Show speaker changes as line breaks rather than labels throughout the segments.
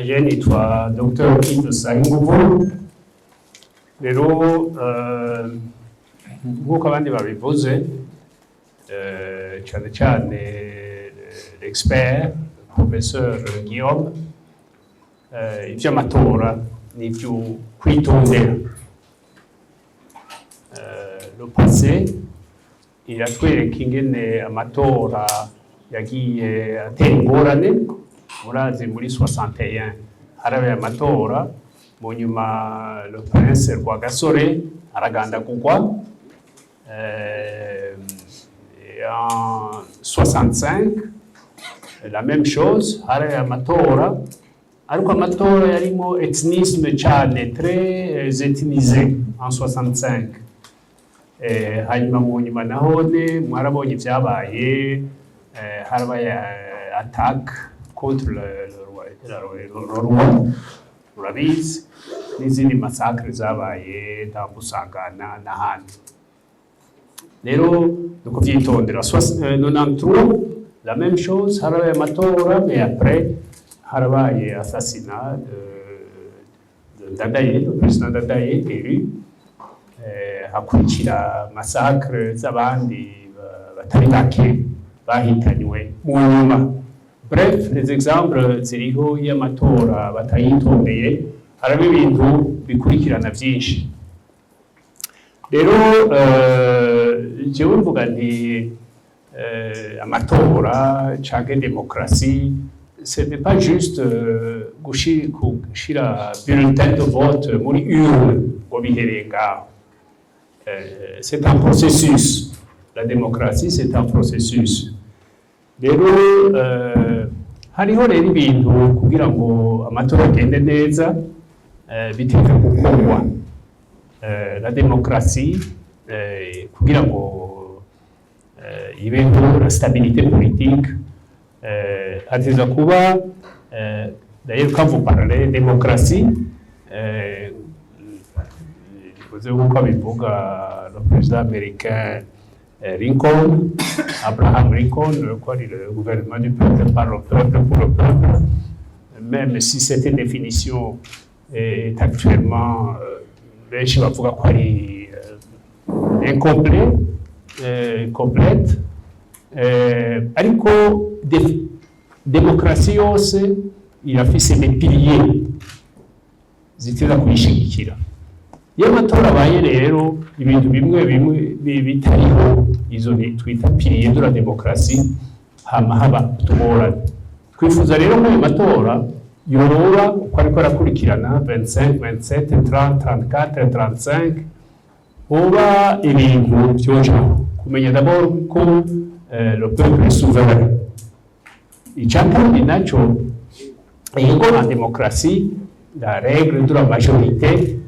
je nitwa Dr Kido Sayinguvu. Rero nk'uko abandi babivuze cyane cyane l'expert professeur Guillaume ivy'amatora n'ivyo kwitondera. Le passé iratwereka ingene amatora yagiye atera ingorane. Murazi muri 61 harabaye amatora, mu nyuma le prince Rwagasore aragandagurwa. En 65 la même chose, harabaye amatora, ariko amatora yarimo ethnisme cyane, très ethnisé en 65. Hanyuma mu nyuma nahone mwarabonye ibyabaye, harabaye attaque contre le roi, urabizi, n'izindi massacre zabaye Musangana n'ahandi. Rero nuko vyitondera. 93 la même chose, harabaye amatora, mais après harabaye assassinat de Ndadaye, le président Ndadaye élu. Hakurikira massacre z'abandi batari bake bahitanywe mu nyuma. Bref, les exemples ziriho y'amatora batayitondeye, haraba ibintu bikurikirana byinshi. Rero jewe mvuga nti amatora canke démocratie, ce n'est pas juste gushira bulletin de vote muri urne ngo bihereye ngaho. C'est un processus. La démocratie, c'est un processus. Rero hariho rero ibintu kugira ngo amatora agende neza biteka gukorwa. La démocratie kugira ngo ibeho la stabilité politique hateza kuba d'ailleurs quand vous parlez démocratie vous avez le président américain Lincoln, Abraham Lincoln, le gouvernement du peuple par le peuple pour le peuple, même si cette définition est actuellement incomplète, ariko démocratie yose irafise des piliers ziteza kuyishigikira. Iyo amatora abaye rero ibintu bimwe bitariho, izo twita piliers de la démocratie, hama haba tugorane. Twifuza rero mu matora yoroba uko ariko arakurikirana 25, 27, 30, 34, 35, hoba ibintu byoja kumenya d'abord ko le peuple est souverain. Icakandi naco yego en démocratie la règle de la majorité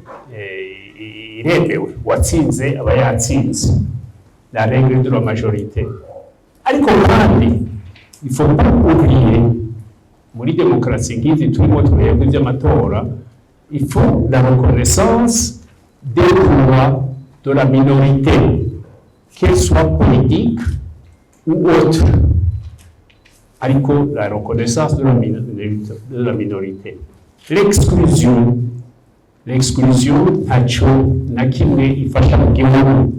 iremewe, watsinze aba yatsinze, la règle de la majorité. Ariko kandi il faut pas oublier muri démocratie ngizi turimo twebwe by'amatora, il faut la reconnaissance des droits de la minorité, qu'elle soit politique ou autre. Ariko la reconnaissance de la minorité. L'exclusion ntaco na kimwe ifasha mu gihugu,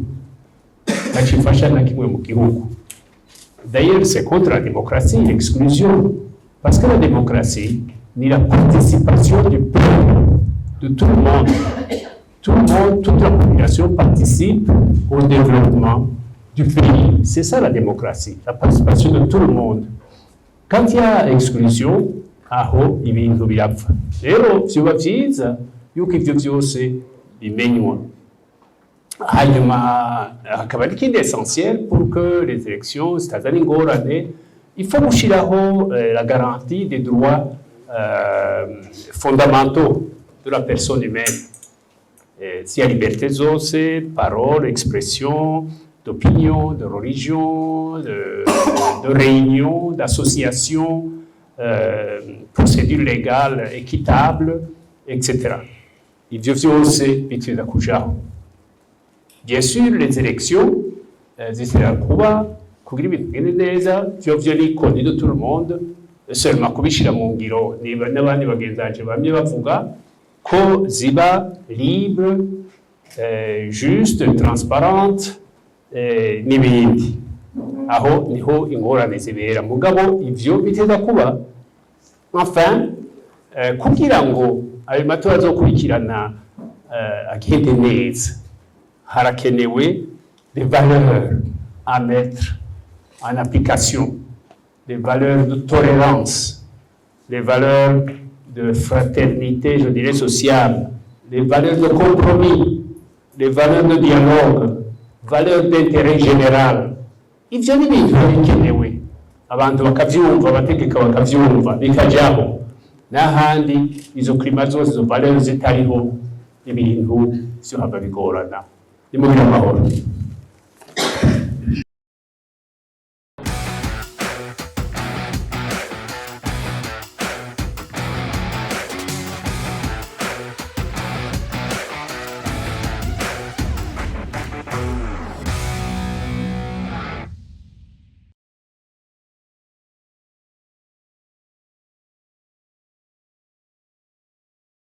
ntaco ifasha na kimwe mu gihugu. D'ailleurs, c'est contre la démocratie, l'exclusion, parce que la démocratie ni la participation du peuple, de tout le monde. Tout le monde, toute la population participe au développement du pays. C'est ça la démocratie, la participation de tout le monde. Quand il y a exclusion, aho ibintu birapfa. Rero vyoba vyiza yuko ivyo vyose bimenywa. Hanyuma hakaba n'ikindi essentiel pour que les élections zitazana ingorane, il faut gushiraho la garantie des droits fondamentaux de la personne humaine. S'il y a liberté zose, parole, expression, d'opinion, de religion, de réunion, d'association, procédure légale, équitable, etc. Ivyo vyose biteza kujaho. Bien sûr, les élections zisera kuba kugira ibintu bigende neza, vyo ni connu de tout le monde, seulement kubishira mu ngiro niba n'abandi bagenzanje bamye bavuga ko ziba libre, juste, transparente n'ibindi. Aho niho ingorane zibera. Mugabo ivyo biteza kuba enfin kugira ngo ayo matora azokurikirana agende neza, harakenewe des valeurs à mettre en application, des valeurs de tolérance, des valeurs de fraternité, je dirais sociale, des valeurs de compromis, des valeurs de dialogue, valeurs d'intérêt général. Ivyo ni ibintu bikenewe abantu bakavyumva, abategeka bakavyumva bikajaho, n'ahandi izo climat zose, izo valeurs zitariho, ibintu vyo haba bigorana. Ni mu mahoro.